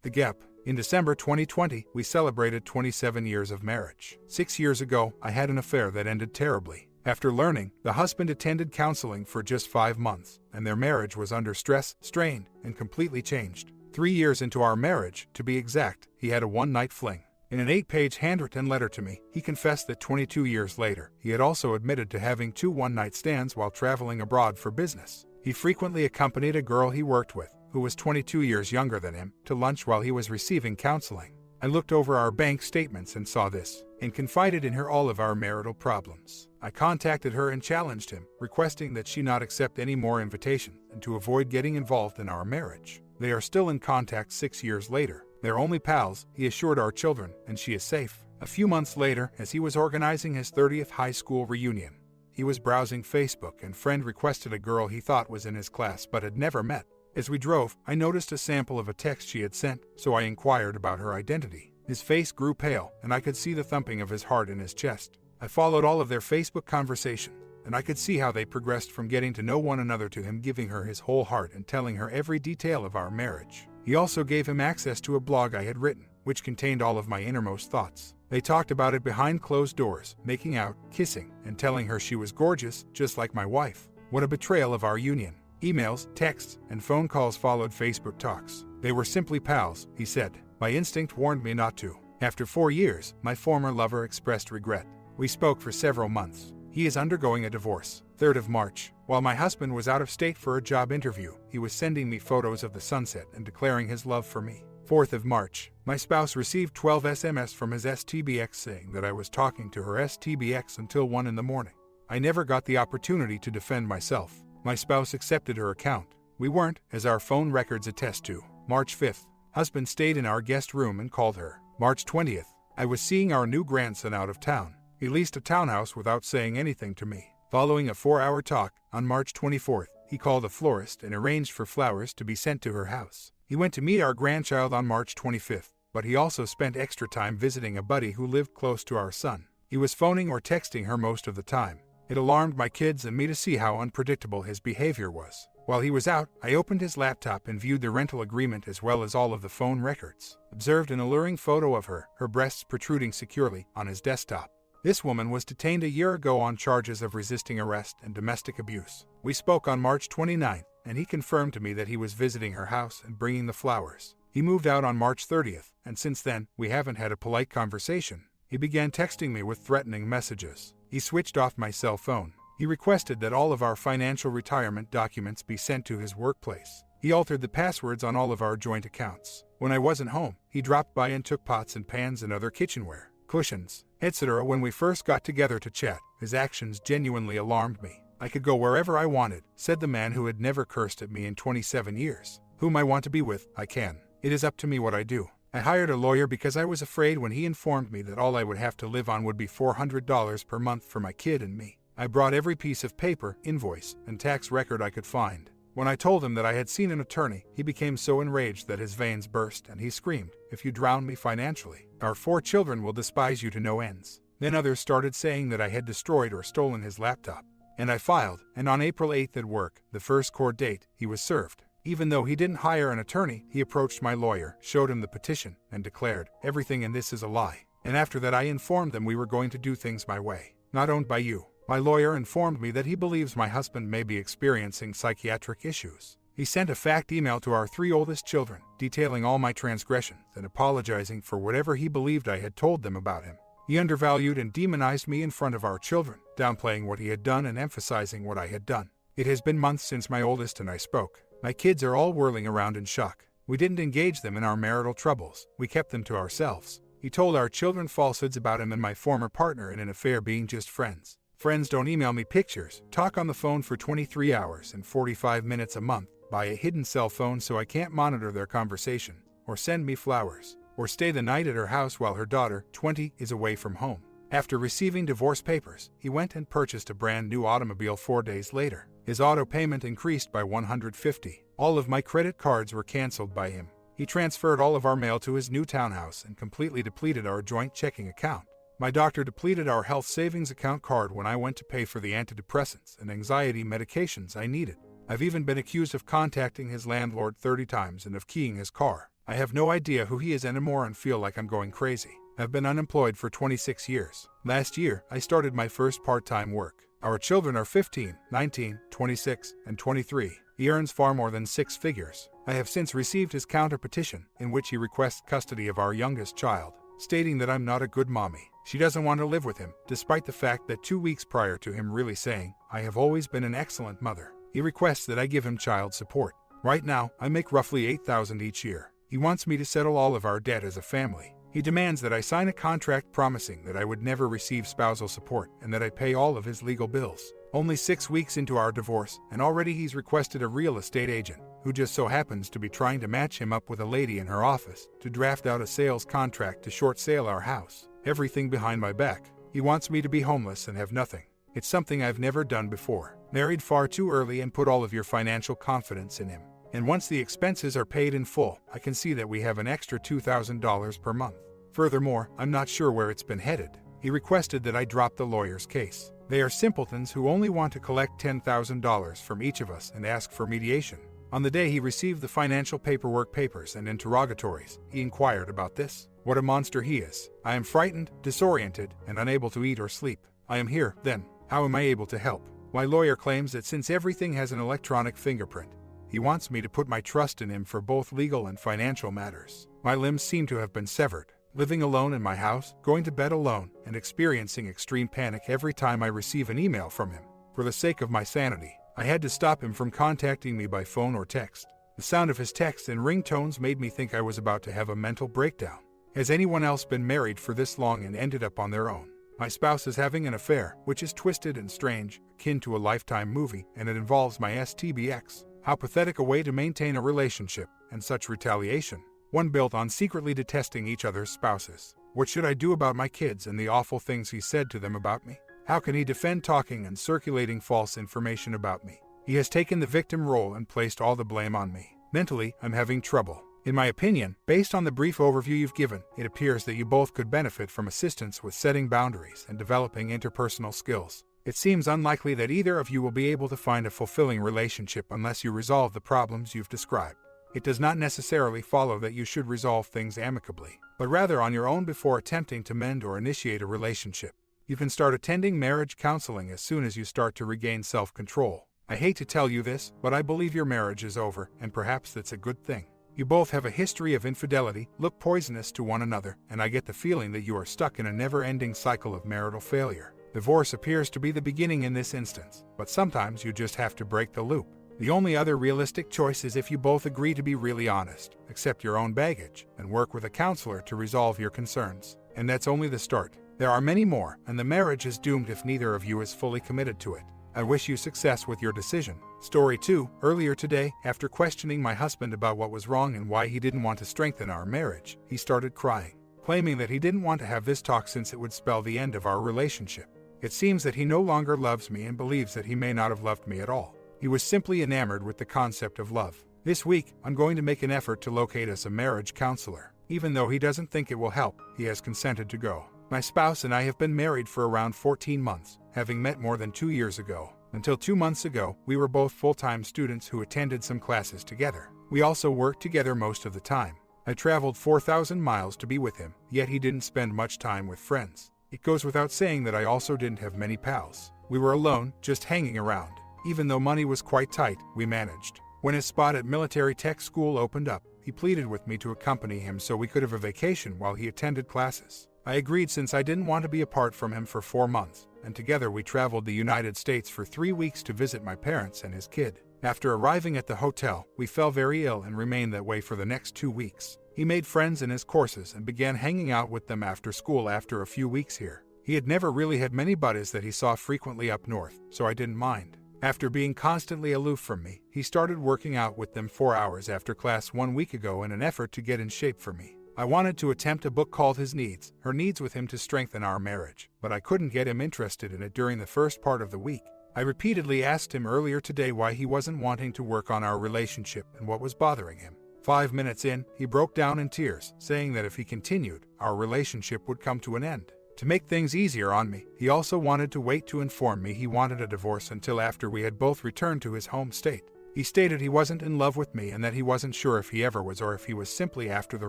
The Gap. In December 2020, we celebrated 27 years of marriage. 6 years ago, I had an affair that ended terribly. After learning, the husband attended counseling for just 5 months, and their marriage was under stress, strained, and completely changed. 3 years into our marriage, to be exact, he had a one-night fling. In an 8-page handwritten letter to me, he confessed that 22 years later, he had also admitted to having 2 one-night stands while traveling abroad for business. He frequently accompanied a girl he worked with, who was 22 years younger than him, to lunch while he was receiving counseling. I looked over our bank statements and saw this, and confided in her all of our marital problems. I contacted her and challenged him, requesting that she not accept any more invitations and to avoid getting involved in our marriage. They are still in contact 6 years later. They're only pals, he assured our children, and she is safe. A few months later, as he was organizing his 30th high school reunion, he was browsing Facebook and friend requested a girl he thought was in his class but had never met. As we drove, I noticed a sample of a text she had sent, so I inquired about her identity. His face grew pale, and I could see the thumping of his heart in his chest. I followed all of their Facebook conversation, and I could see how they progressed from getting to know one another to him giving her his whole heart and telling her every detail of our marriage. He also gave him access to a blog I had written, which contained all of my innermost thoughts. They talked about it behind closed doors, making out, kissing, and telling her she was gorgeous, just like my wife. What a betrayal of our union. Emails, texts, and phone calls followed Facebook talks. They were simply pals, he said. My instinct warned me not to. After 4 years, my former lover expressed regret. We spoke for several months. He is undergoing a divorce. 3rd of March. While my husband was out of state for a job interview, he was sending me photos of the sunset and declaring his love for me. 4th of March. My spouse received 12 SMS from his STBX saying that I was talking to her STBX until 1 in the morning. I never got the opportunity to defend myself. My spouse accepted her account. We weren't, as our phone records attest to. March 5th. Husband stayed in our guest room and called her. March 20th. I was seeing our new grandson out of town. He leased a townhouse without saying anything to me. Following a 4-hour talk, on March 24th, he called a florist and arranged for flowers to be sent to her house. He went to meet our grandchild on March 25th, but he also spent extra time visiting a buddy who lived close to our son. He was phoning or texting her most of the time. It alarmed my kids and me to see how unpredictable his behavior was. While he was out, I opened his laptop and viewed the rental agreement as well as all of the phone records. Observed an alluring photo of her breasts protruding securely, on his desktop. This woman was detained a year ago on charges of resisting arrest and domestic abuse. We spoke on March 29th, and he confirmed to me that he was visiting her house and bringing the flowers. He moved out on March 30th, and since then, we haven't had a polite conversation. He began texting me with threatening messages. He switched off my cell phone. He requested that all of our financial retirement documents be sent to his workplace. He altered the passwords on all of our joint accounts. When I wasn't home, he dropped by and took pots and pans and other kitchenware, cushions, etc. When we first got together to chat, his actions genuinely alarmed me. I could go wherever I wanted, said the man who had never cursed at me in 27 years. Whom I want to be with, I can. It is up to me what I do. I hired a lawyer because I was afraid when he informed me that all I would have to live on would be $400 per month for my kid and me. I brought every piece of paper, invoice, and tax record I could find. When I told him that I had seen an attorney, he became so enraged that his veins burst and he screamed, "If you drown me financially, our 4 children will despise you to no ends." Then others started saying that I had destroyed or stolen his laptop. And I filed, and on April 8th at work, the first court date, he was served. Even though he didn't hire an attorney, he approached my lawyer, showed him the petition, and declared, "Everything in this is a lie." And after that I informed them we were going to do things my way. Not owned by you. My lawyer informed me that he believes my husband may be experiencing psychiatric issues. He sent a fact email to our 3 oldest children, detailing all my transgressions and apologizing for whatever he believed I had told them about him. He undervalued and demonized me in front of our children, downplaying what he had done and emphasizing what I had done. It has been months since my oldest and I spoke. My kids are all whirling around in shock. We didn't engage them in our marital troubles. We kept them to ourselves. He told our children falsehoods about him and my former partner in an affair being just friends. Friends don't email me pictures, talk on the phone for 23 hours and 45 minutes a month, buy a hidden cell phone so I can't monitor their conversation, or send me flowers, or stay the night at her house while her daughter, 20, is away from home. After receiving divorce papers, he went and purchased a brand new automobile 4 days later. His auto payment increased by $150. All of my credit cards were canceled by him. He transferred all of our mail to his new townhouse and completely depleted our joint checking account. My doctor depleted our health savings account card when I went to pay for the antidepressants and anxiety medications I needed. I've even been accused of contacting his landlord 30 times and of keying his car. I have no idea who he is anymore and feel like I'm going crazy. I've been unemployed for 26 years. Last year, I started my first part-time work. Our children are 15, 19, 26, and 23. He earns far more than 6 figures. I have since received his counter petition, in which he requests custody of our youngest child, stating that I'm not a good mommy. She doesn't want to live with him, despite the fact that 2 weeks prior to him really saying, I have always been an excellent mother. He requests that I give him child support. Right now, I make roughly $8,000 each year. He wants me to settle all of our debt as a family. He demands that I sign a contract promising that I would never receive spousal support and that I pay all of his legal bills. Only 6 weeks into our divorce, and already he's requested a real estate agent, who just so happens to be trying to match him up with a lady in her office, to draft out a sales contract to short sale our house. Everything behind my back. He wants me to be homeless and have nothing. It's something I've never done before. Married far too early and put all of your financial confidence in him. And once the expenses are paid in full, I can see that we have an extra $2,000 per month. Furthermore, I'm not sure where it's been headed. He requested that I drop the lawyer's case. They are simpletons who only want to collect $10,000 from each of us and ask for mediation. On the day he received the financial paperwork papers and interrogatories, he inquired about this. What a monster he is. I am frightened, disoriented, and unable to eat or sleep. I am here, then. How am I able to help? My lawyer claims that since everything has an electronic fingerprint, he wants me to put my trust in him for both legal and financial matters. My limbs seem to have been severed. Living alone in my house, going to bed alone, and experiencing extreme panic every time I receive an email from him. For the sake of my sanity, I had to stop him from contacting me by phone or text. The sound of his texts and ringtones made me think I was about to have a mental breakdown. Has anyone else been married for this long and ended up on their own? My spouse is having an affair, which is twisted and strange, akin to a Lifetime movie, and it involves my STBX. How pathetic a way to maintain a relationship, and such retaliation. One built on secretly detesting each other's spouses. What should I do about my kids and the awful things he said to them about me? How can he defend talking and circulating false information about me? He has taken the victim role and placed all the blame on me. Mentally, I'm having trouble. In my opinion, based on the brief overview you've given, it appears that you both could benefit from assistance with setting boundaries and developing interpersonal skills. It seems unlikely that either of you will be able to find a fulfilling relationship unless you resolve the problems you've described. It does not necessarily follow that you should resolve things amicably, but rather on your own before attempting to mend or initiate a relationship. You can start attending marriage counseling as soon as you start to regain self-control. I hate to tell you this, but I believe your marriage is over, and perhaps that's a good thing. You both have a history of infidelity, look poisonous to one another, and I get the feeling that you are stuck in a never-ending cycle of marital failure. Divorce appears to be the beginning in this instance, but sometimes you just have to break the loop. The only other realistic choice is if you both agree to be really honest, accept your own baggage, and work with a counselor to resolve your concerns. And that's only the start. There are many more, and the marriage is doomed if neither of you is fully committed to it. I wish you success with your decision. Story 2. Earlier today, after questioning my husband about what was wrong and why he didn't want to strengthen our marriage, he started crying, claiming that he didn't want to have this talk since it would spell the end of our relationship. It seems that he no longer loves me and believes that he may not have loved me at all. He was simply enamored with the concept of love. This week, I'm going to make an effort to locate us a marriage counselor. Even though he doesn't think it will help, he has consented to go. My spouse and I have been married for around 14 months, having met more than 2 years ago. Until 2 months ago, we were both full-time students who attended some classes together. We also worked together most of the time. I traveled 4,000 miles to be with him, yet he didn't spend much time with friends. It goes without saying that I also didn't have many pals. We were alone, just hanging around. Even though money was quite tight, we managed. When his spot at military tech school opened up, he pleaded with me to accompany him so we could have a vacation while he attended classes. I agreed since I didn't want to be apart from him for 4 months, and together we traveled the United States for 3 weeks to visit my parents and his kid. After arriving at the hotel, we fell very ill and remained that way for the next 2 weeks. He made friends in his courses and began hanging out with them after school after a few weeks here. He had never really had many buddies that he saw frequently up north, so I didn't mind. After being constantly aloof from me, he started working out with them 4 hours after class 1 week ago in an effort to get in shape for me. I wanted to attempt a book called His Needs, Her Needs with him to strengthen our marriage, but I couldn't get him interested in it during the first part of the week. I repeatedly asked him earlier today why he wasn't wanting to work on our relationship and what was bothering him. 5 minutes in, he broke down in tears, saying that if he continued, our relationship would come to an end. To make things easier on me, he also wanted to wait to inform me he wanted a divorce until after we had both returned to his home state. He stated he wasn't in love with me and that he wasn't sure if he ever was or if he was simply after the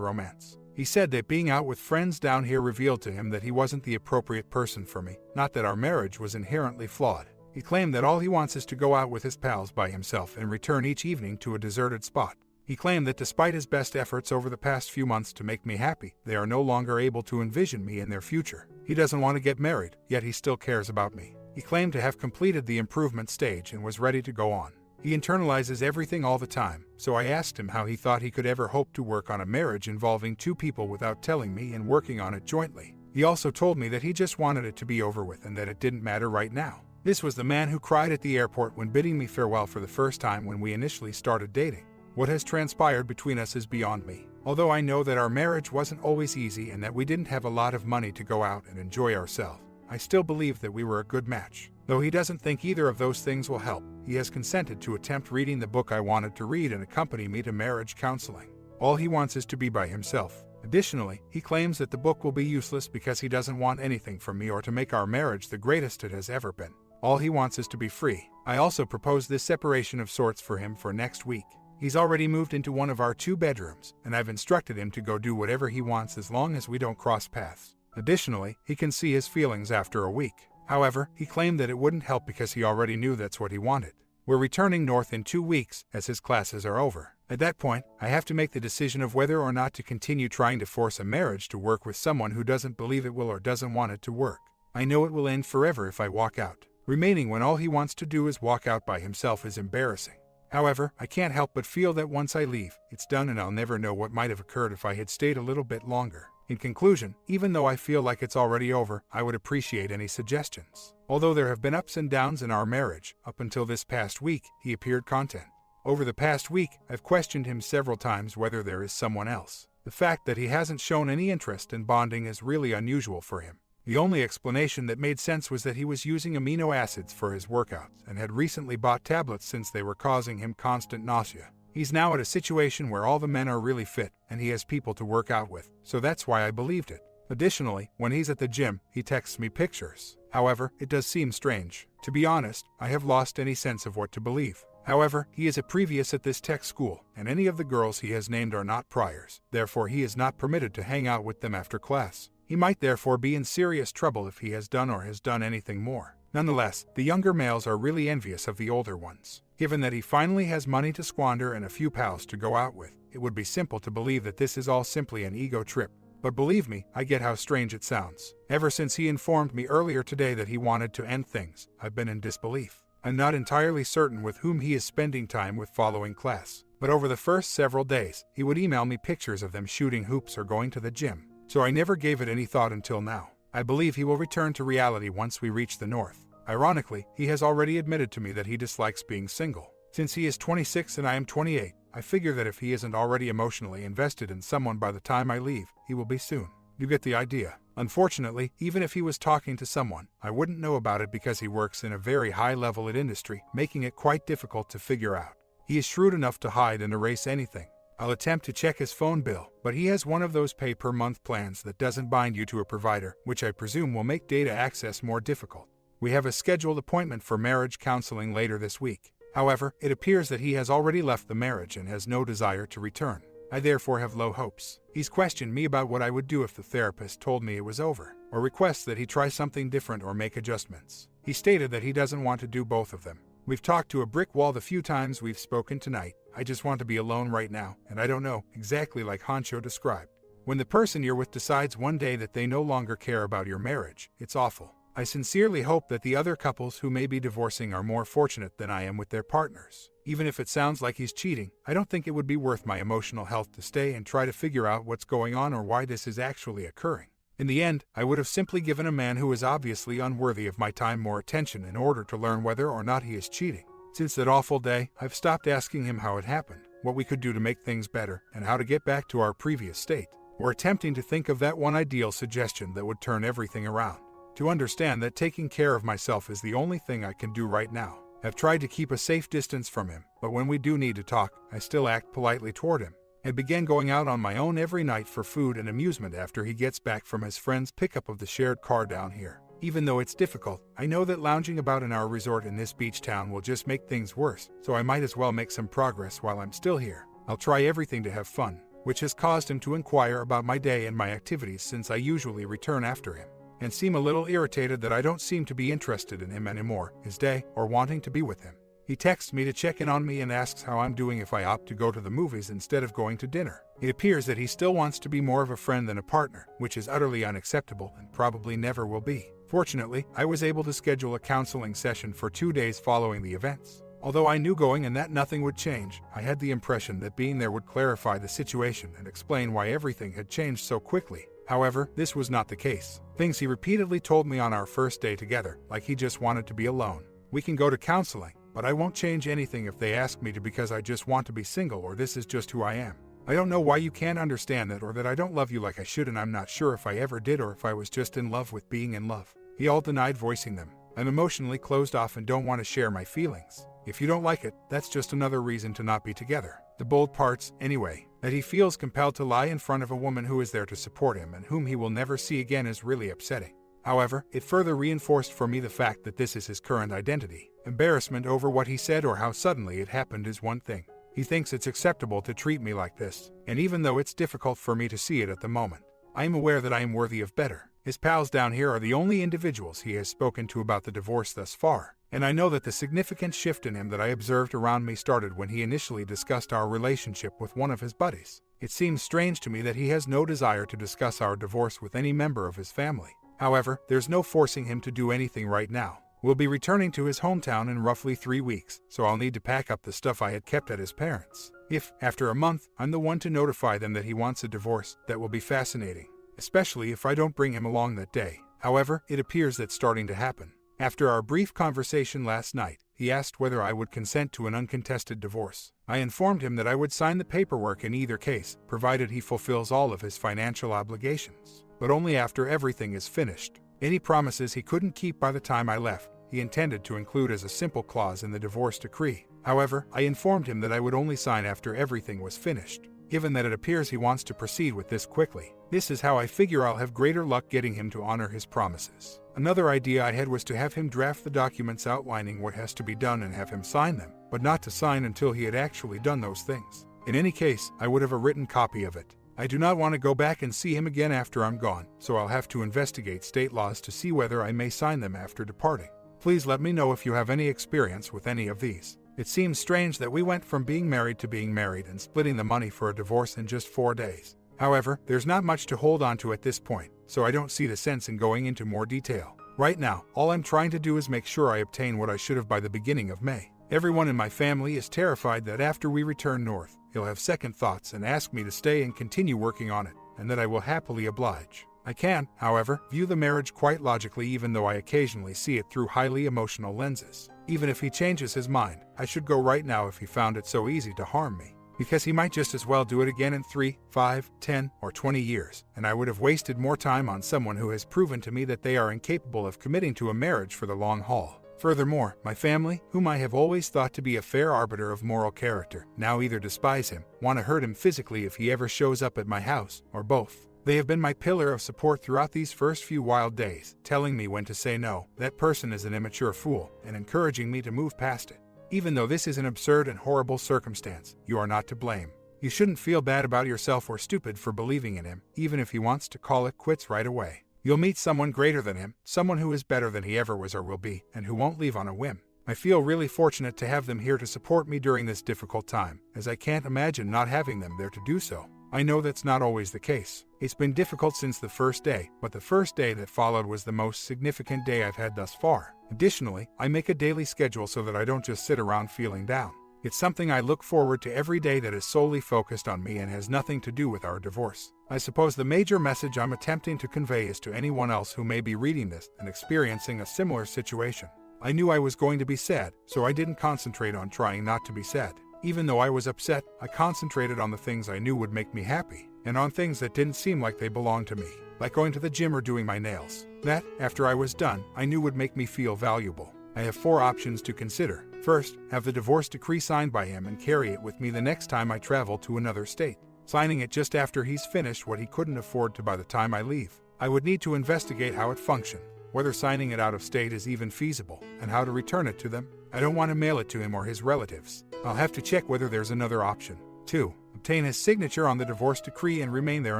romance. He said that being out with friends down here revealed to him that he wasn't the appropriate person for me, not that our marriage was inherently flawed. He claimed that all he wants is to go out with his pals by himself and return each evening to a deserted spot. He claimed that despite his best efforts over the past few months to make me happy, they are no longer able to envision me in their future. He doesn't want to get married, yet he still cares about me. He claimed to have completed the improvement stage and was ready to go on. He internalizes everything all the time, so I asked him how he thought he could ever hope to work on a marriage involving two people without telling me and working on it jointly. He also told me that he just wanted it to be over with and that it didn't matter right now. This was the man who cried at the airport when bidding me farewell for the first time when we initially started dating. What has transpired between us is beyond me. Although I know that our marriage wasn't always easy and that we didn't have a lot of money to go out and enjoy ourselves, I still believe that we were a good match. Though he doesn't think either of those things will help, he has consented to attempt reading the book I wanted to read and accompany me to marriage counseling. All he wants is to be by himself. Additionally, he claims that the book will be useless because he doesn't want anything from me or to make our marriage the greatest it has ever been. All he wants is to be free. I also proposed this separation of sorts for him for next week. He's already moved into one of our 2 bedrooms, and I've instructed him to go do whatever he wants as long as we don't cross paths. Additionally, he can see his feelings after a week. However, he claimed that it wouldn't help because he already knew that's what he wanted. We're returning north in 2 weeks as his classes are over. At that point, I have to make the decision of whether or not to continue trying to force a marriage to work with someone who doesn't believe it will or doesn't want it to work. I know it will end forever if I walk out. Remaining when all he wants to do is walk out by himself is embarrassing. However, I can't help but feel that once I leave, it's done and I'll never know what might have occurred if I had stayed a little bit longer. In conclusion, even though I feel like it's already over, I would appreciate any suggestions. Although there have been ups and downs in our marriage, up until this past week, he appeared content. Over the past week, I've questioned him several times whether there is someone else. The fact that he hasn't shown any interest in bonding is really unusual for him. The only explanation that made sense was that he was using amino acids for his workouts and had recently bought tablets since they were causing him constant nausea. He's now at a situation where all the men are really fit and he has people to work out with, so that's why I believed it. Additionally, when he's at the gym, he texts me pictures. However, it does seem strange. To be honest, I have lost any sense of what to believe. However, he is a previous at this tech school, and any of the girls he has named are not priors. Therefore, he is not permitted to hang out with them after class. He might therefore be in serious trouble if he has done or has done anything more. Nonetheless, the younger males are really envious of the older ones. Given that he finally has money to squander and a few pals to go out with, it would be simple to believe that this is all simply an ego trip. But believe me, I get how strange it sounds. Ever since he informed me earlier today that he wanted to end things, I've been in disbelief. I'm not entirely certain with whom he is spending time with following class, but over the first several days, he would email me pictures of them shooting hoops or going to the gym. So I never gave it any thought until now. I believe he will return to reality once we reach the north. Ironically, he has already admitted to me that he dislikes being single. Since he is 26 and I am 28, I figure that if he isn't already emotionally invested in someone by the time I leave, he will be soon. You get the idea. Unfortunately, even if he was talking to someone, I wouldn't know about it because he works in a very high-level industry, making it quite difficult to figure out. He is shrewd enough to hide and erase anything. I'll attempt to check his phone bill, but he has one of those pay-per-month plans that doesn't bind you to a provider, which I presume will make data access more difficult. We have a scheduled appointment for marriage counseling later this week. However, it appears that he has already left the marriage and has no desire to return. I therefore have low hopes. He's questioned me about what I would do if the therapist told me it was over, or requests that he try something different or make adjustments. He stated that he doesn't want to do both of them. We've talked to a brick wall the few times we've spoken tonight. I just want to be alone right now, and I don't know, exactly like Hancho described. When the person you're with decides one day that they no longer care about your marriage, it's awful. I sincerely hope that the other couples who may be divorcing are more fortunate than I am with their partners. Even if it sounds like he's cheating, I don't think it would be worth my emotional health to stay and try to figure out what's going on or why this is actually occurring. In the end, I would have simply given a man who is obviously unworthy of my time more attention in order to learn whether or not he is cheating. Since that awful day, I've stopped asking him how it happened, what we could do to make things better, and how to get back to our previous state. We're attempting to think of that one ideal suggestion that would turn everything around. To understand that taking care of myself is the only thing I can do right now. I've tried to keep a safe distance from him, but when we do need to talk, I still act politely toward him. I began going out on my own every night for food and amusement after he gets back from his friend's pickup of the shared car down here. Even though it's difficult, I know that lounging about in our resort in this beach town will just make things worse, so I might as well make some progress while I'm still here. I'll try everything to have fun, which has caused him to inquire about my day and my activities since I usually return after him, and seem a little irritated that I don't seem to be interested in him anymore, his day, or wanting to be with him. He texts me to check in on me and asks how I'm doing if I opt to go to the movies instead of going to dinner. It appears that he still wants to be more of a friend than a partner, which is utterly unacceptable and probably never will be. Fortunately, I was able to schedule a counseling session for 2 days following the events. Although I knew going in that nothing would change, I had the impression that being there would clarify the situation and explain why everything had changed so quickly. However, this was not the case. Things he repeatedly told me on our first day together, like he just wanted to be alone. We can go to counseling, but I won't change anything if they ask me to because I just want to be single or this is just who I am. I don't know why you can't understand that or that I don't love you like I should, and I'm not sure if I ever did or if I was just in love with being in love. He all denied voicing them. I'm emotionally closed off and don't want to share my feelings. If you don't like it, that's just another reason to not be together. The bold parts, anyway, that he feels compelled to lie in front of a woman who is there to support him and whom he will never see again is really upsetting. However, it further reinforced for me the fact that this is his current identity. Embarrassment over what he said or how suddenly it happened is one thing. He thinks it's acceptable to treat me like this, and even though it's difficult for me to see it at the moment, I am aware that I am worthy of better. His pals down here are the only individuals he has spoken to about the divorce thus far, and I know that the significant shift in him that I observed around me started when he initially discussed our relationship with one of his buddies. It seems strange to me that he has no desire to discuss our divorce with any member of his family. However, there's no forcing him to do anything right now. We'll be returning to his hometown in roughly 3 weeks, so I'll need to pack up the stuff I had kept at his parents'. If, after a month, I'm the one to notify them that he wants a divorce, that will be fascinating, especially if I don't bring him along that day. However, it appears that's starting to happen. After our brief conversation last night, he asked whether I would consent to an uncontested divorce. I informed him that I would sign the paperwork in either case, provided he fulfills all of his financial obligations, but only after everything is finished. Any promises he couldn't keep by the time I left, he intended to include as a simple clause in the divorce decree. However, I informed him that I would only sign after everything was finished. Given that it appears he wants to proceed with this quickly, this is how I figure I'll have greater luck getting him to honor his promises. Another idea I had was to have him draft the documents outlining what has to be done and have him sign them, but not to sign until he had actually done those things. In any case, I would have a written copy of it. I do not want to go back and see him again after I'm gone, so I'll have to investigate state laws to see whether I may sign them after departing. Please let me know if you have any experience with any of these. It seems strange that we went from being married to being married and splitting the money for a divorce in just 4 days. However, there's not much to hold on to at this point, so I don't see the sense in going into more detail. Right now, all I'm trying to do is make sure I obtain what I should have by the beginning of May. Everyone in my family is terrified that after we return north, he'll have second thoughts and ask me to stay and continue working on it, and that I will happily oblige. I can, however, view the marriage quite logically, even though I occasionally see it through highly emotional lenses. Even if he changes his mind, I should go right now if he found it so easy to harm me, because he might just as well do it again in 3, 5, 10, or 20 years, and I would have wasted more time on someone who has proven to me that they are incapable of committing to a marriage for the long haul. Furthermore, my family, whom I have always thought to be a fair arbiter of moral character, now either despise him, want to hurt him physically if he ever shows up at my house, or both. They have been my pillar of support throughout these first few wild days, telling me when to say no, that person is an immature fool, and encouraging me to move past it. Even though this is an absurd and horrible circumstance, you are not to blame. You shouldn't feel bad about yourself or stupid for believing in him, even if he wants to call it quits right away. You'll meet someone greater than him, someone who is better than he ever was or will be, and who won't leave on a whim. I feel really fortunate to have them here to support me during this difficult time, as I can't imagine not having them there to do so. I know that's not always the case. It's been difficult since the first day, but the first day that followed was the most significant day I've had thus far. Additionally, I make a daily schedule so that I don't just sit around feeling down. It's something I look forward to every day that is solely focused on me and has nothing to do with our divorce. I suppose the major message I'm attempting to convey is to anyone else who may be reading this and experiencing a similar situation. I knew I was going to be sad, so I didn't concentrate on trying not to be sad. Even though I was upset, I concentrated on the things I knew would make me happy, and on things that didn't seem like they belonged to me, like going to the gym or doing my nails. That, after I was done, I knew would make me feel valuable. I have 4 options to consider. First, have the divorce decree signed by him and carry it with me the next time I travel to another state, signing it just after he's finished what he couldn't afford to by the time I leave. I would need to investigate how it functioned. whether signing it out of state is even feasible, and how to return it to them. I don't want to mail it to him or his relatives. I'll have to check whether there's another option. 2. Obtain his signature on the divorce decree and remain there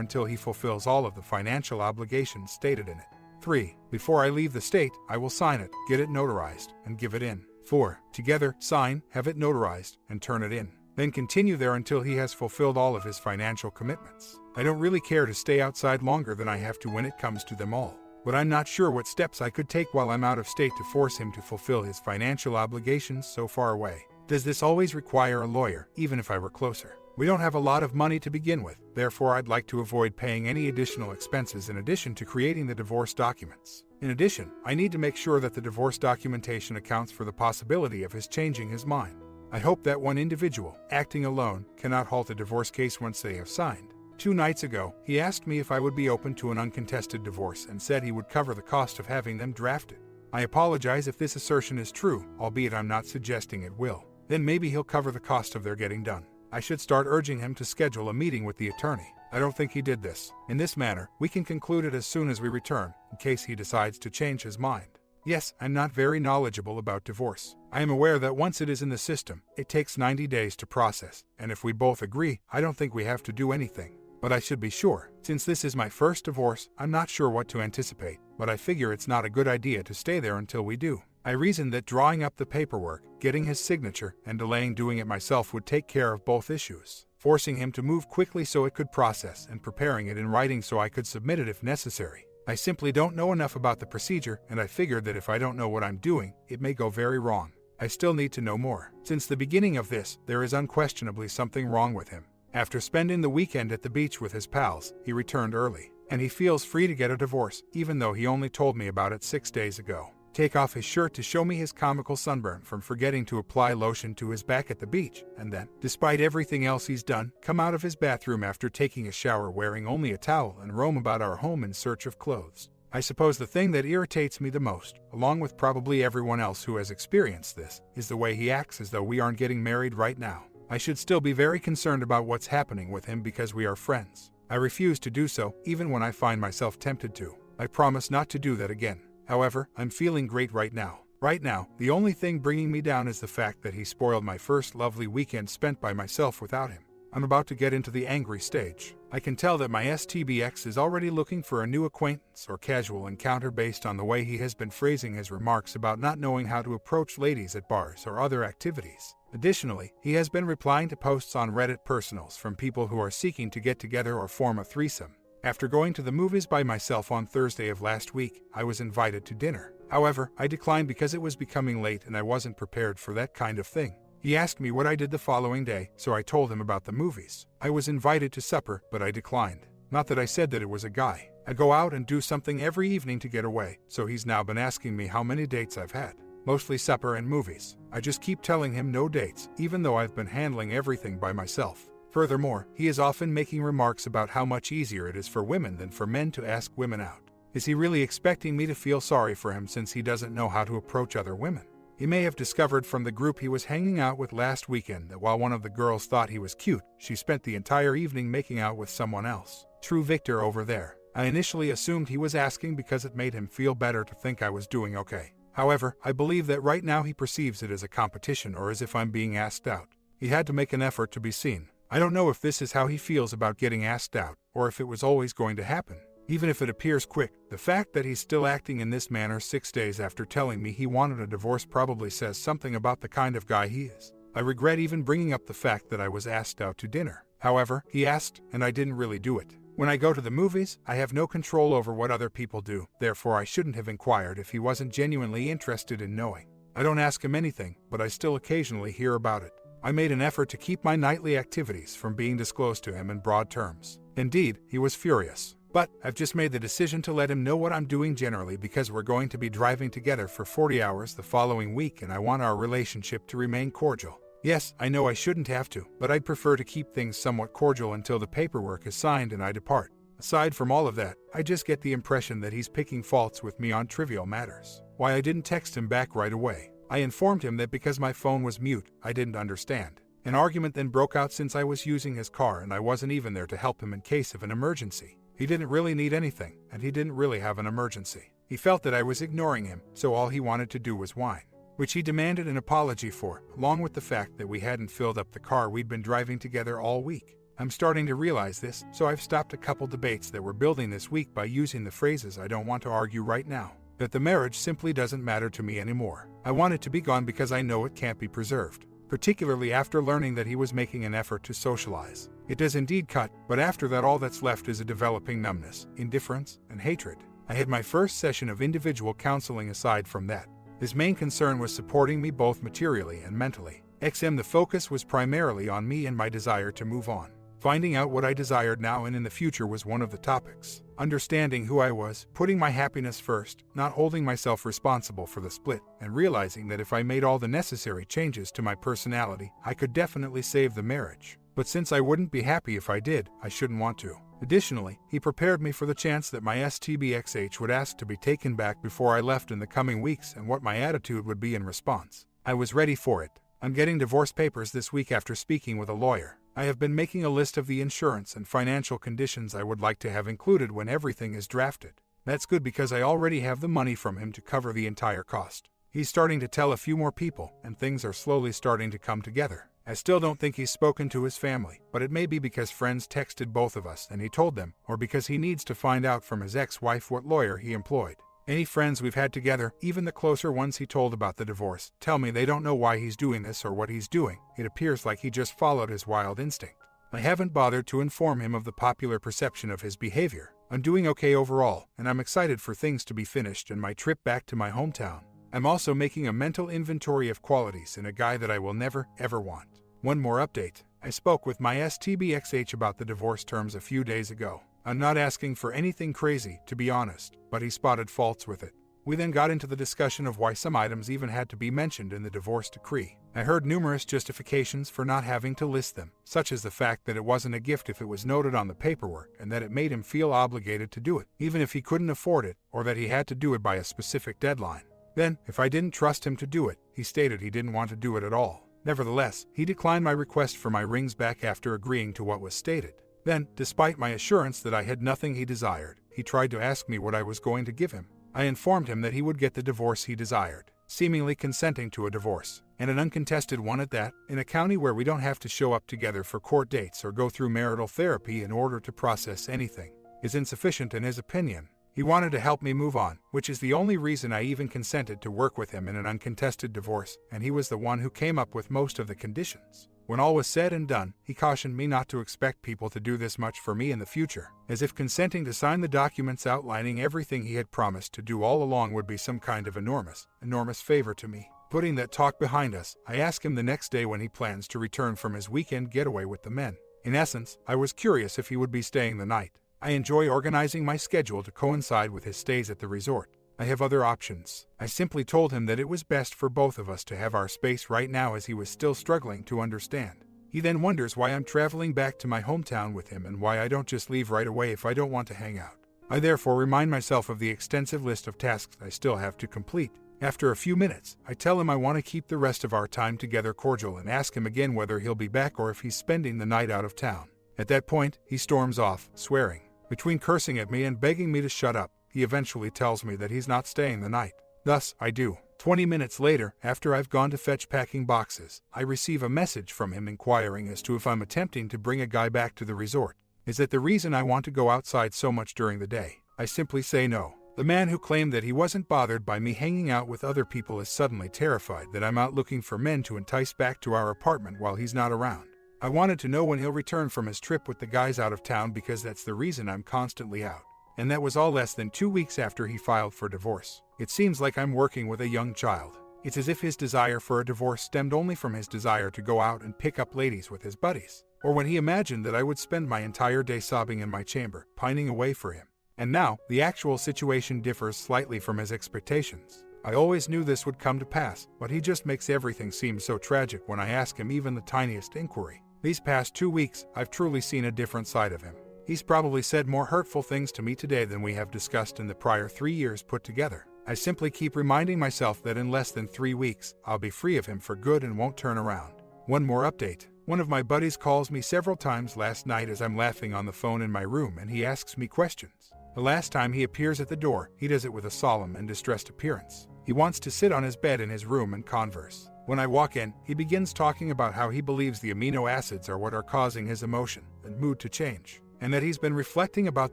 until he fulfills all of the financial obligations stated in it. 3. Before I leave the state, I will sign it, get it notarized, and give it in. 4. Together, sign, have it notarized, and turn it in. Then continue there until he has fulfilled all of his financial commitments. I don't really care to stay outside longer than I have to when it comes to them all. But I'm not sure what steps I could take while I'm out of state to force him to fulfill his financial obligations so far away. Does this always require a lawyer, even if I were closer? We don't have a lot of money to begin with, therefore I'd like to avoid paying any additional expenses in addition to creating the divorce documents. In addition, I need to make sure that the divorce documentation accounts for the possibility of his changing his mind. I hope that one individual, acting alone, cannot halt a divorce case once they have signed. 2 nights ago, he asked me if I would be open to an uncontested divorce and said he would cover the cost of having them drafted. I apologize if this assertion is true, albeit I'm not suggesting it will. Then maybe he'll cover the cost of their getting done. I should start urging him to schedule a meeting with the attorney. I don't think he did this. In this manner, we can conclude it as soon as we return, in case he decides to change his mind. Yes, I'm not very knowledgeable about divorce. I am aware that once it is in the system, it takes 90 days to process, and if we both agree, I don't think we have to do anything. But I should be sure. Since this is my first divorce, I'm not sure what to anticipate, but I figure it's not a good idea to stay there until we do. I reasoned that drawing up the paperwork, getting his signature, and delaying doing it myself would take care of both issues, forcing him to move quickly so it could process and preparing it in writing so I could submit it if necessary. I simply don't know enough about the procedure, and I figured that if I don't know what I'm doing, it may go very wrong. I still need to know more. Since the beginning of this, there is unquestionably something wrong with him. After spending the weekend at the beach with his pals, he returned early, and he feels free to get a divorce, even though he only told me about it 6 days ago. Take off his shirt to show me his comical sunburn from forgetting to apply lotion to his back at the beach, and then, despite everything else he's done, come out of his bathroom after taking a shower wearing only a towel and roam about our home in search of clothes. I suppose the thing that irritates me the most, along with probably everyone else who has experienced this, is the way he acts as though we aren't getting married right now. I should still be very concerned about what's happening with him because we are friends. I refuse to do so, even when I find myself tempted to. I promise not to do that again. However, I'm feeling great right now. Right now, the only thing bringing me down is the fact that he spoiled my first lovely weekend spent by myself without him. I'm about to get into the angry stage. I can tell that my STBX is already looking for a new acquaintance or casual encounter based on the way he has been phrasing his remarks about not knowing how to approach ladies at bars or other activities. Additionally, he has been replying to posts on Reddit personals from people who are seeking to get together or form a threesome. After going to the movies by myself on Thursday of last week, I was invited to dinner. However, I declined because it was becoming late and I wasn't prepared for that kind of thing. He asked me what I did the following day, so I told him about the movies. I was invited to supper, but I declined. Not that I said that it was a guy. I go out and do something every evening to get away, so he's now been asking me how many dates I've had. Mostly supper and movies. I just keep telling him no dates, even though I've been handling everything by myself. Furthermore, he is often making remarks about how much easier it is for women than for men to ask women out. Is he really expecting me to feel sorry for him since he doesn't know how to approach other women? He may have discovered from the group he was hanging out with last weekend that while one of the girls thought he was cute, she spent the entire evening making out with someone else. True Victor over there. I initially assumed he was asking because it made him feel better to think I was doing okay. However, I believe that right now he perceives it as a competition or as if I'm being asked out. He had to make an effort to be seen. I don't know if this is how he feels about getting asked out, or if it was always going to happen. Even if it appears quick, the fact that he's still acting in this manner 6 days after telling me he wanted a divorce probably says something about the kind of guy he is. I regret even bringing up the fact that I was asked out to dinner. However, he asked, and I didn't really do it. When I go to the movies, I have no control over what other people do, therefore I shouldn't have inquired if he wasn't genuinely interested in knowing. I don't ask him anything, but I still occasionally hear about it. I made an effort to keep my nightly activities from being disclosed to him in broad terms. Indeed, he was furious. But I've just made the decision to let him know what I'm doing generally because we're going to be driving together for 40 hours the following week and I want our relationship to remain cordial. Yes, I know I shouldn't have to, but I'd prefer to keep things somewhat cordial until the paperwork is signed and I depart. Aside from all of that, I just get the impression that he's picking faults with me on trivial matters. Why I didn't text him back right away. I informed him that because my phone was mute, I didn't understand. An argument then broke out since I was using his car and I wasn't even there to help him in case of an emergency. He didn't really need anything, and he didn't really have an emergency. He felt that I was ignoring him, so all he wanted to do was whine, which he demanded an apology for, along with the fact that we hadn't filled up the car we'd been driving together all week. I'm starting to realize this, so I've stopped a couple debates that we're building this week by using the phrases I don't want to argue right now. That the marriage simply doesn't matter to me anymore. I want it to be gone because I know it can't be preserved, particularly after learning that he was making an effort to socialize. It does indeed cut, but after that all that's left is a developing numbness, indifference, and hatred. I had my first session of individual counseling. Aside from that, his main concern was supporting me both materially and mentally. The focus was primarily on me and my desire to move on. Finding out what I desired now and in the future was one of the topics. Understanding who I was, putting my happiness first, not holding myself responsible for the split, and realizing that if I made all the necessary changes to my personality, I could definitely save the marriage. But since I wouldn't be happy if I did, I shouldn't want to. Additionally, he prepared me for the chance that my STBXH would ask to be taken back before I left in the coming weeks and what my attitude would be in response. I was ready for it. I'm getting divorce papers this week after speaking with a lawyer. I have been making a list of the insurance and financial conditions I would like to have included when everything is drafted. That's good because I already have the money from him to cover the entire cost. He's starting to tell a few more people, and things are slowly starting to come together. I still don't think he's spoken to his family, but it may be because friends texted both of us and he told them, or because he needs to find out from his ex-wife what lawyer he employed. Any friends we've had together, even the closer ones he told about the divorce, tell me they don't know why he's doing this or what he's doing. It appears like he just followed his wild instinct. I haven't bothered to inform him of the popular perception of his behavior. I'm doing okay overall, and I'm excited for things to be finished and my trip back to my hometown. I'm also making a mental inventory of qualities in a guy that I will never, ever want. One more update. I spoke with my STBXH about the divorce terms a few days ago. I'm not asking for anything crazy, to be honest, but he spotted faults with it. We then got into the discussion of why some items even had to be mentioned in the divorce decree. I heard numerous justifications for not having to list them, such as the fact that it wasn't a gift if it was noted on the paperwork and that it made him feel obligated to do it, even if he couldn't afford it, or that he had to do it by a specific deadline. Then, if I didn't trust him to do it, he stated he didn't want to do it at all. Nevertheless, he declined my request for my rings back after agreeing to what was stated. Then, despite my assurance that I had nothing he desired, he tried to ask me what I was going to give him. I informed him that he would get the divorce he desired, seemingly consenting to a divorce, and an uncontested one at that, in a county where we don't have to show up together for court dates or go through marital therapy in order to process anything, is insufficient in his opinion. He wanted to help me move on, which is the only reason I even consented to work with him in an uncontested divorce, and he was the one who came up with most of the conditions. When all was said and done, he cautioned me not to expect people to do this much for me in the future, as if consenting to sign the documents outlining everything he had promised to do all along would be some kind of enormous favor to me. Putting that talk behind us, I asked him the next day when he plans to return from his weekend getaway with the men. In essence, I was curious if he would be staying the night. I enjoy organizing my schedule to coincide with his stays at the resort. I have other options. I simply told him that it was best for both of us to have our space right now, as he was still struggling to understand. He then wonders why I'm traveling back to my hometown with him and why I don't just leave right away if I don't want to hang out. I therefore remind myself of the extensive list of tasks I still have to complete. After a few minutes, I tell him I want to keep the rest of our time together cordial and ask him again whether he'll be back or if he's spending the night out of town. At that point, he storms off, swearing. Between cursing at me and begging me to shut up, he eventually tells me that he's not staying the night. Thus, I do. 20 minutes later, after I've gone to fetch packing boxes, I receive a message from him inquiring as to if I'm attempting to bring a guy back to the resort. Is that the reason I want to go outside so much during the day? I simply say no. The man who claimed that he wasn't bothered by me hanging out with other people is suddenly terrified that I'm out looking for men to entice back to our apartment while he's not around. I wanted to know when he'll return from his trip with the guys out of town because that's the reason I'm constantly out. And that was all less than 2 weeks after he filed for divorce. It seems like I'm working with a young child. It's as if his desire for a divorce stemmed only from his desire to go out and pick up ladies with his buddies, or when he imagined that I would spend my entire day sobbing in my chamber, pining away for him. And now, the actual situation differs slightly from his expectations. I always knew this would come to pass, but he just makes everything seem so tragic when I ask him even the tiniest inquiry. These past 2 weeks, I've truly seen a different side of him. He's probably said more hurtful things to me today than we have discussed in the prior 3 years put together. I simply keep reminding myself that in less than 3 weeks, I'll be free of him for good and won't turn around. One more update. One of my buddies calls me several times last night as I'm laughing on the phone in my room, and he asks me questions. The last time he appears at the door, he does it with a solemn and distressed appearance. He wants to sit on his bed in his room and converse. When I walk in, he begins talking about how he believes the amino acids are what are causing his emotion and mood to change, and that he's been reflecting about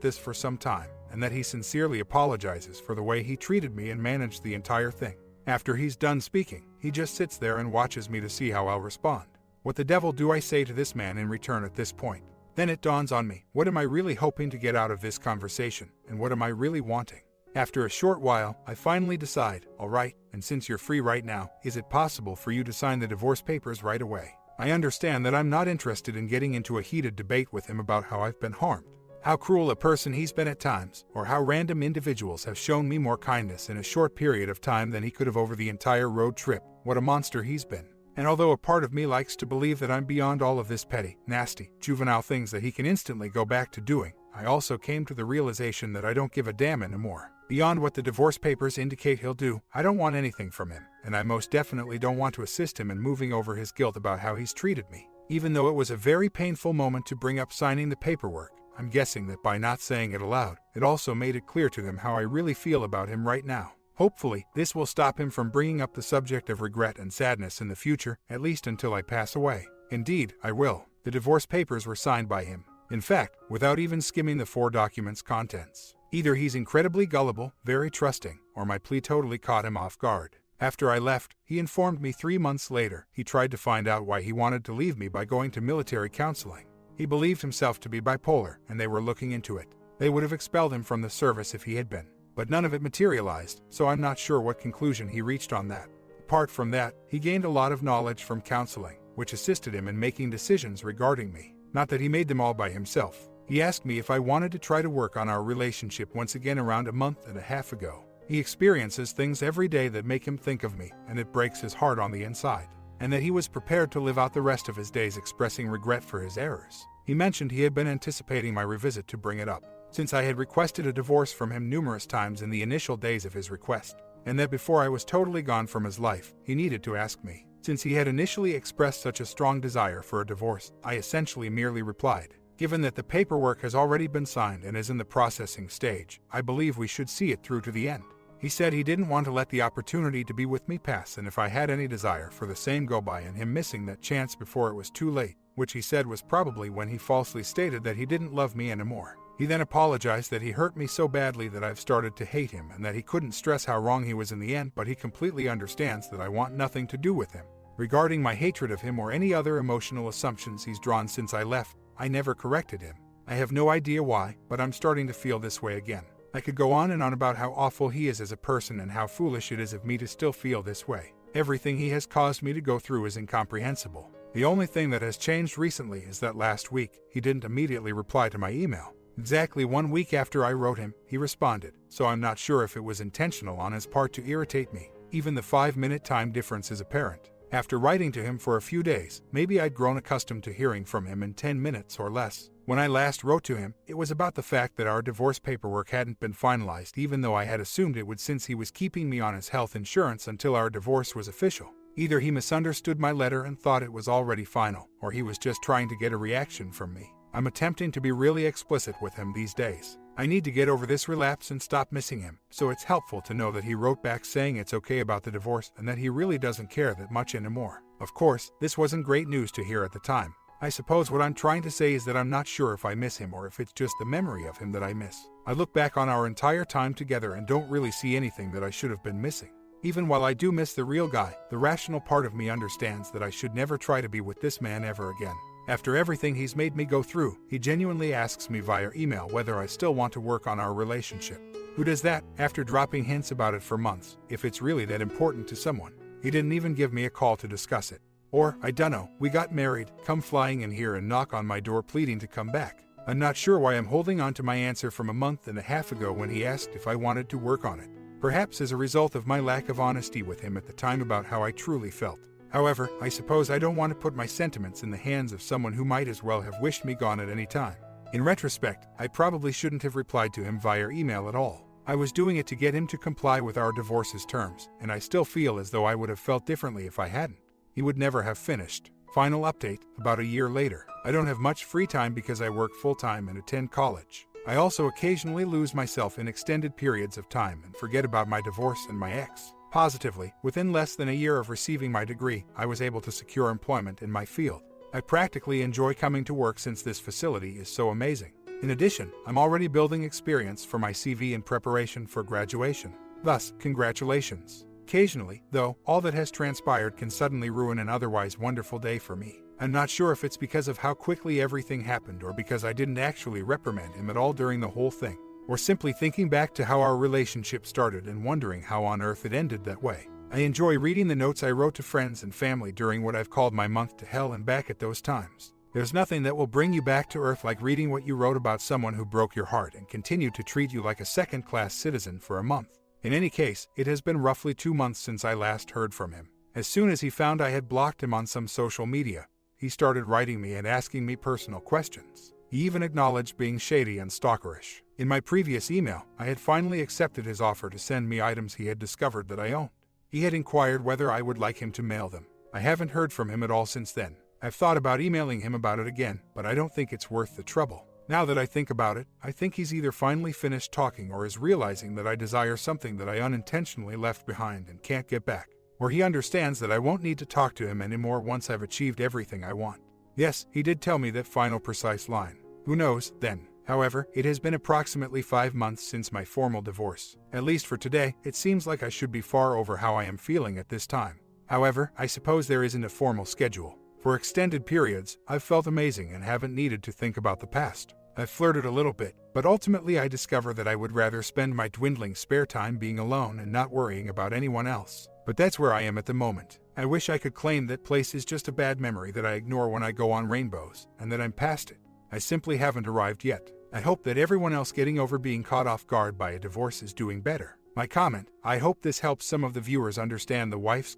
this for some time, and that he sincerely apologizes for the way he treated me and managed the entire thing. After he's done speaking, he just sits there and watches me to see how I'll respond. What the devil do I say to this man in return at this point? Then it dawns on me, what am I really hoping to get out of this conversation, and what am I really wanting? After a short while, I finally decide, all right, and since you're free right now, is it possible for you to sign the divorce papers right away? I understand that I'm not interested in getting into a heated debate with him about how I've been harmed, how cruel a person he's been at times, or how random individuals have shown me more kindness in a short period of time than he could have over the entire road trip. What a monster he's been. And although a part of me likes to believe that I'm beyond all of this petty, nasty, juvenile things that he can instantly go back to doing, I also came to the realization that I don't give a damn anymore. Beyond what the divorce papers indicate he'll do, I don't want anything from him, and I most definitely don't want to assist him in moving over his guilt about how he's treated me. Even though it was a very painful moment to bring up signing the paperwork, I'm guessing that by not saying it aloud, it also made it clear to him how I really feel about him right now. Hopefully, this will stop him from bringing up the subject of regret and sadness in the future, at least until I pass away. Indeed, I will. The divorce papers were signed by him. In fact, without even skimming the 4 documents' contents. Either he's incredibly gullible, very trusting, or my plea totally caught him off guard. After I left, he informed me 3 months later he tried to find out why he wanted to leave me by going to military counseling. He believed himself to be bipolar, and they were looking into it. They would have expelled him from the service if he had been. But none of it materialized, so I'm not sure what conclusion he reached on that. Apart from that, he gained a lot of knowledge from counseling, which assisted him in making decisions regarding me. Not that he made them all by himself. He asked me if I wanted to try to work on our relationship once again around a month and a half ago. He experiences things every day that make him think of me, and it breaks his heart on the inside. And that he was prepared to live out the rest of his days expressing regret for his errors. He mentioned he had been anticipating my revisit to bring it up, since I had requested a divorce from him numerous times in the initial days of his request, and that before I was totally gone from his life, he needed to ask me. Since he had initially expressed such a strong desire for a divorce, I essentially merely replied, given that the paperwork has already been signed and is in the processing stage, I believe we should see it through to the end. He said he didn't want to let the opportunity to be with me pass, and if I had any desire for the same go by and him missing that chance before it was too late, which he said was probably when he falsely stated that he didn't love me anymore. He then apologized that he hurt me so badly that I've started to hate him and that he couldn't stress how wrong he was in the end, but he completely understands that I want nothing to do with him. Regarding my hatred of him or any other emotional assumptions he's drawn since I left, I never corrected him. I have no idea why, but I'm starting to feel this way again. I could go on and on about how awful he is as a person and how foolish it is of me to still feel this way. Everything he has caused me to go through is incomprehensible. The only thing that has changed recently is that last week, he didn't immediately reply to my email. Exactly 1 week after I wrote him, he responded, so I'm not sure if it was intentional on his part to irritate me. Even the 5-minute time difference is apparent. After writing to him for a few days, maybe I'd grown accustomed to hearing from him in 10 minutes or less. When I last wrote to him, it was about the fact that our divorce paperwork hadn't been finalized, even though I had assumed it would, since he was keeping me on his health insurance until our divorce was official. Either he misunderstood my letter and thought it was already final, or he was just trying to get a reaction from me. I'm attempting to be really explicit with him these days. I need to get over this relapse and stop missing him, so it's helpful to know that he wrote back saying it's okay about the divorce and that he really doesn't care that much anymore. Of course, this wasn't great news to hear at the time. I suppose what I'm trying to say is that I'm not sure if I miss him or if it's just the memory of him that I miss. I look back on our entire time together and don't really see anything that I should have been missing. Even while I do miss the real guy, the rational part of me understands that I should never try to be with this man ever again. After everything he's made me go through, he genuinely asks me via email whether I still want to work on our relationship. Who does that, after dropping hints about it for months, if it's really that important to someone? He didn't even give me a call to discuss it. Or, I dunno, we got married, come flying in here and knock on my door pleading to come back. I'm not sure why I'm holding on to my answer from a month and a half ago when he asked if I wanted to work on it. Perhaps as a result of my lack of honesty with him at the time about how I truly felt. However, I suppose I don't want to put my sentiments in the hands of someone who might as well have wished me gone at any time. In retrospect, I probably shouldn't have replied to him via email at all. I was doing it to get him to comply with our divorce's terms, and I still feel as though I would have felt differently if I hadn't. He would never have finished. Final update, about a year later. I don't have much free time because I work full-time and attend college. I also occasionally lose myself in extended periods of time and forget about my divorce and my ex. Positively, within less than a year of receiving my degree, I was able to secure employment in my field. I practically enjoy coming to work since this facility is so amazing. In addition, I'm already building experience for my CV in preparation for graduation. Thus, congratulations. Occasionally, though, all that has transpired can suddenly ruin an otherwise wonderful day for me. I'm not sure if it's because of how quickly everything happened or because I didn't actually reprimand him at all during the whole thing, or simply thinking back to how our relationship started and wondering how on earth it ended that way. I enjoy reading the notes I wrote to friends and family during what I've called my month to hell and back at those times. There's nothing that will bring you back to earth like reading what you wrote about someone who broke your heart and continued to treat you like a second-class citizen for a month. In any case, it has been roughly 2 months since I last heard from him. As soon as he found I had blocked him on some social media, he started writing me and asking me personal questions. He even acknowledged being shady and stalkerish. In my previous email, I had finally accepted his offer to send me items he had discovered that I owned. He had inquired whether I would like him to mail them. I haven't heard from him at all since then. I've thought about emailing him about it again, but I don't think it's worth the trouble. Now that I think about it, I think he's either finally finished talking or is realizing that I desire something that I unintentionally left behind and can't get back. Or he understands that I won't need to talk to him anymore once I've achieved everything I want. Yes, he did tell me that final precise line. Who knows, then? However, it has been approximately 5 months since my formal divorce. At least for today, it seems like I should be far over how I am feeling at this time. However, I suppose there isn't a formal schedule. For extended periods, I've felt amazing and haven't needed to think about the past. I've flirted a little bit, but ultimately I discover that I would rather spend my dwindling spare time being alone and not worrying about anyone else. But that's where I am at the moment. I wish I could claim that place is just a bad memory that I ignore when I go on rainbows, and that I'm past it. I simply haven't arrived yet. I hope that everyone else getting over being caught off guard by a divorce is doing better. My comment: I hope this helps some of the viewers understand the wife's